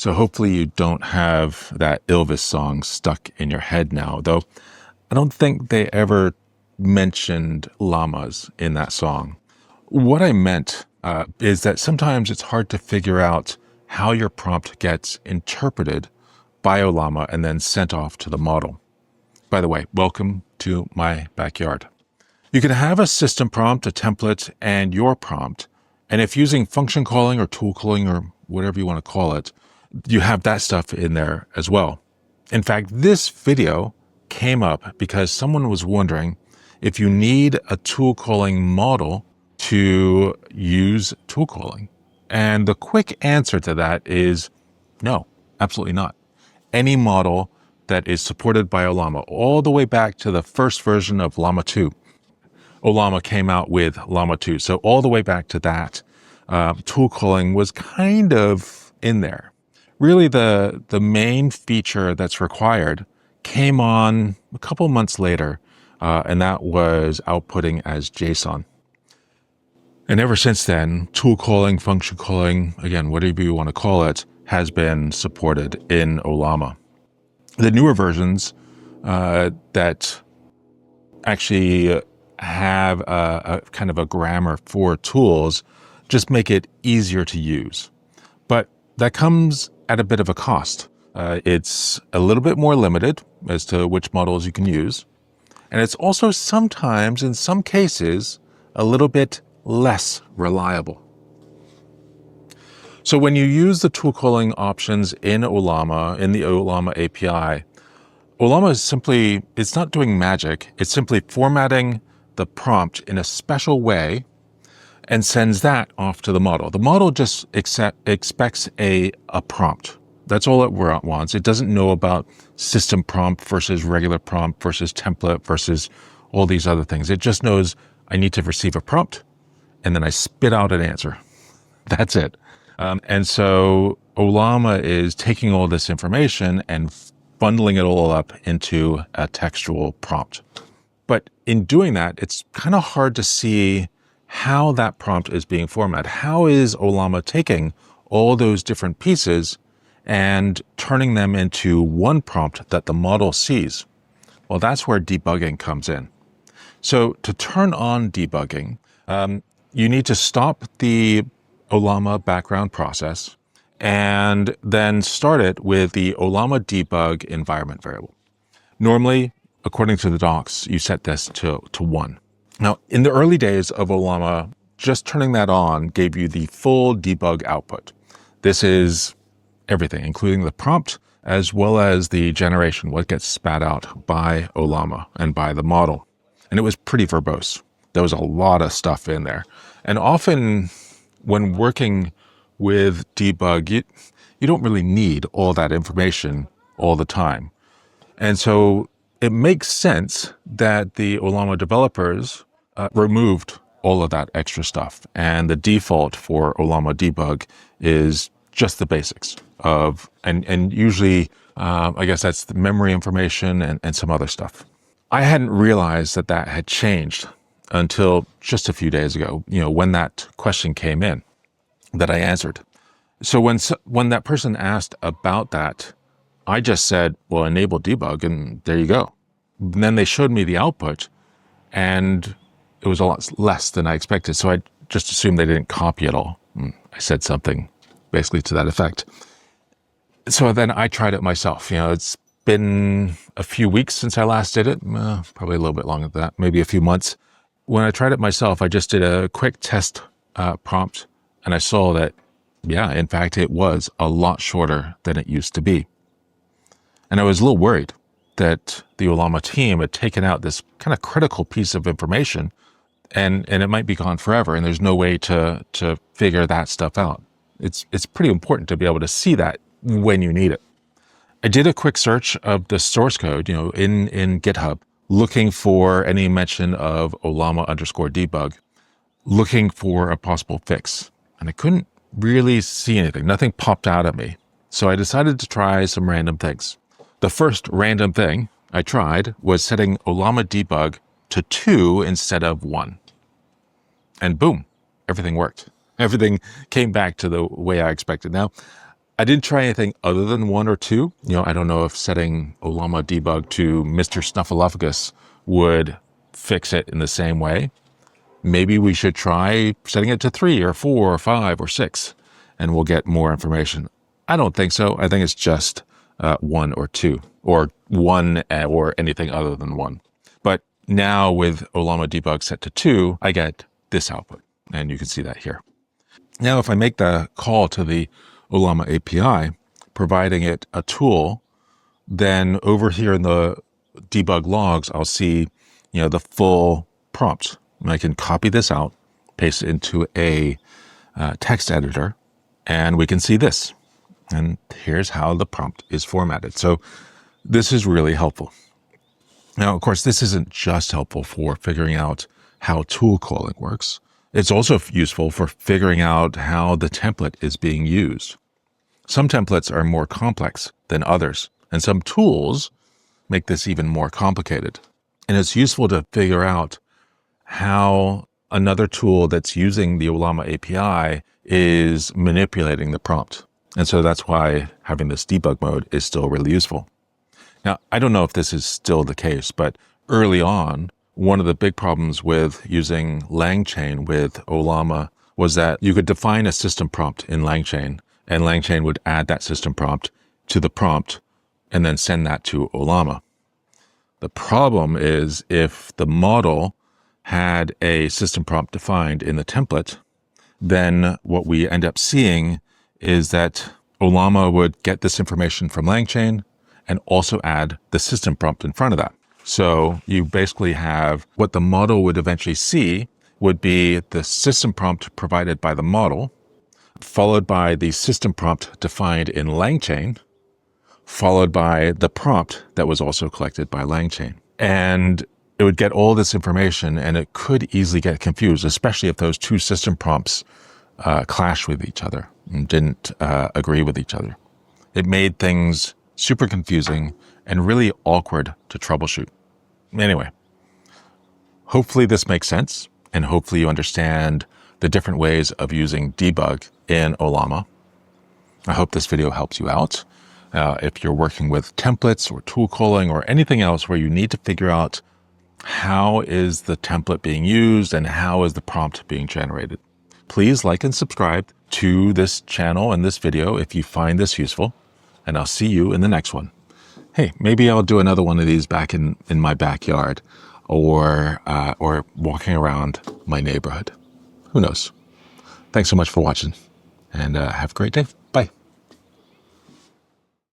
So hopefully you don't have that Elvis song stuck in your head now, though I don't think they ever mentioned llamas in that song. What I meant is that sometimes it's hard to figure out how your prompt gets interpreted by Ollama and then sent off to the model. By the way, welcome to my backyard. You can have a system prompt, a template, and your prompt. And if using function calling or tool calling or whatever you want to call it, you have that stuff in there as well. In fact, this video came up because someone was wondering if you need a tool calling model to use tool calling. And the quick answer to that is no, absolutely not. Any model that is supported by Ollama, all the way back to the first version of Llama 2. Ollama came out with Llama 2. So all the way back to that, tool calling was kind of in there. Really, the main feature that's required came on a couple months later, and that was outputting as JSON. And ever since then, tool calling, function calling, again, whatever you want to call it, has been supported in Ollama. The newer versions that actually have a kind of a grammar for tools just make it easier to use. But that comes at a bit of a cost. It's a little bit more limited as to which models you can use. And it's also sometimes, in some cases, a little bit less reliable. So when you use the tool calling options in Ollama, in the Ollama API, Ollama is simply, it's not doing magic. It's simply formatting the prompt in a special way and sends that off to the model. The model just expects a prompt. That's all it wants. It doesn't know about system prompt versus regular prompt versus template versus all these other things. It just knows I need to receive a prompt and then I spit out an answer. That's it. And so Ollama is taking all this information and bundling it all up into a textual prompt. But in doing that, it's kind of hard to see how that prompt is being formatted. How is Ollama taking all those different pieces and turning them into one prompt that the model sees? Well, that's where debugging comes in. So to turn on debugging, you need to stop the Ollama background process and then start it with the Ollama debug environment variable. Normally, according to the docs, you set this to 1. Now, in the early days of Ollama, just turning that on gave you the full debug output. This is everything, including the prompt, as well as the generation, what gets spat out by Ollama and by the model. And it was pretty verbose. There was a lot of stuff in there. And often when working with debug, you don't really need all that information all the time. And so it makes sense that the Ollama developers removed all of that extra stuff. And the default for Ollama debug is just the basics of, and usually, I guess that's the memory information and some other stuff. I hadn't realized that that had changed until just a few days ago, when that question came in that I answered. So when that person asked about that, I just said, well, enable debug, and there you go. And then they showed me the output, and it was a lot less than I expected. So I just assumed they didn't copy it all. I said something basically to that effect. So then I tried it myself. It's been a few weeks since I last did it, probably a little bit longer than that, maybe a few months. When I tried it myself, I just did a quick test prompt, and I saw that, yeah, in fact, it was a lot shorter than it used to be. And I was a little worried that the Ollama team had taken out this kind of critical piece of information and it might be gone forever, and there's no way to figure that stuff out. It's pretty important to be able to see that when you need it. I did a quick search of the source code, in GitHub, looking for any mention of Ollama_debug, looking for a possible fix. And I couldn't really see anything. Nothing popped out at me. So I decided to try some random things. The first random thing I tried was setting Ollama debug to 2 instead of 1. And boom, everything worked. Everything came back to the way I expected. Now, I didn't try anything other than 1 or 2. I don't know if setting Ollama debug to Mr. Snuffleupagus would fix it in the same way. Maybe we should try setting it to 3 or 4 or 5 or 6, and we'll get more information. I don't think so. I think it's just 1 or 2, or 1 or anything other than 1. But now with Ollama debug set to 2, I get this output, and you can see that here. Now, if I make the call to the Ollama API, providing it a tool, then over here in the debug logs, I'll see, the full prompt. And I can copy this out, paste it into a text editor, and we can see this. And here's how the prompt is formatted. So this is really helpful. Now, of course, this isn't just helpful for figuring out how tool calling works. It's also useful for figuring out how the template is being used. Some templates are more complex than others, and some tools make this even more complicated. And it's useful to figure out how another tool that's using the Ollama API is manipulating the prompt. And so that's why having this debug mode is still really useful. Now, I don't know if this is still the case, but early on, one of the big problems with using LangChain with Ollama was that you could define a system prompt in LangChain, and LangChain would add that system prompt to the prompt and then send that to Ollama. The problem is if the model had a system prompt defined in the template, then what we end up seeing is that Ollama would get this information from LangChain and also add the system prompt in front of that. So you basically have what the model would eventually see would be the system prompt provided by the model, followed by the system prompt defined in LangChain, followed by the prompt that was also collected by LangChain. And it would get all this information, and it could easily get confused, especially if those two system prompts clash with each other and didn't agree with each other. It made things super confusing and really awkward to troubleshoot. Anyway, hopefully this makes sense, and hopefully you understand the different ways of using debug in Ollama. I hope this video helps you out. If you're working with templates or tool calling or anything else where you need to figure out how is the template being used and how is the prompt being generated, please like and subscribe to this channel and this video if you find this useful, and I'll see you in the next one. Hey, maybe I'll do another one of these back in my backyard or walking around my neighborhood. Who knows? Thanks so much for watching, and have a great day.